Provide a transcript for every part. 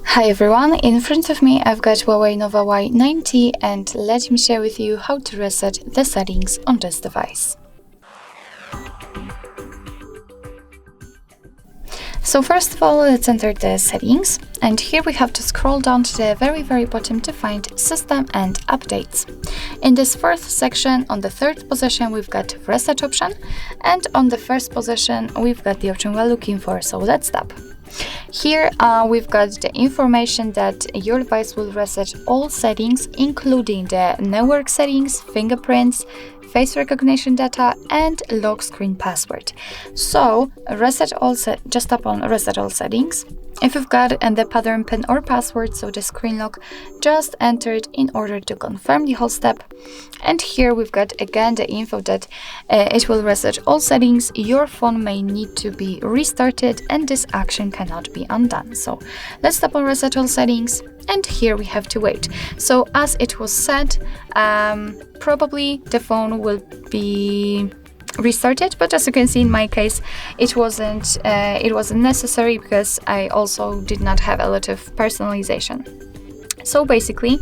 Hi everyone, in front of me I've got HUAWEI Nova Y90 and let me share with you how to reset the settings on this device. So first of all, let's enter the settings, and here we have to scroll down to the very bottom to find System and Updates. In this fourth section, on the third position, we've got Reset option, and on the first position, we've got the option we're looking for, so let's tap. Here we've got the information that your device will reset all settings, including the network settings, fingerprints, face recognition data, and lock screen password. So just tap on Reset All Settings. If you've got the pattern pin or password, so the screen lock, just enter it in order to confirm the whole step. And here we've got again the info that it will reset all settings. Your phone may need to be restarted and this action cannot be undone. So let's tap on Reset All Settings, and here we have to wait. So as it was said, probably the phone will be restarted, but as you can see in my case it wasn't necessary because I also did not have a lot of personalization. So basically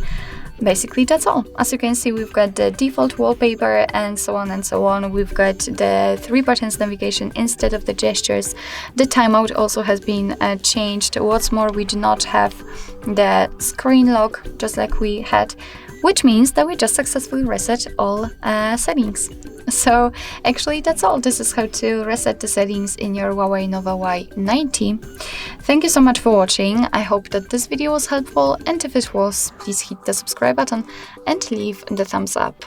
that's all. As you can see, we've got the default wallpaper and so on and so on. We've got the 3 buttons navigation instead of the gestures. The timeout also has been changed. What's more, we do not have the screen lock just like we had, which means that we just successfully reset all settings. So actually that's all. This is how to reset the settings in your HUAWEI Nova Y90. Thank you so much for watching. I hope that this video was helpful, and if it was, please hit the subscribe button and leave the thumbs up.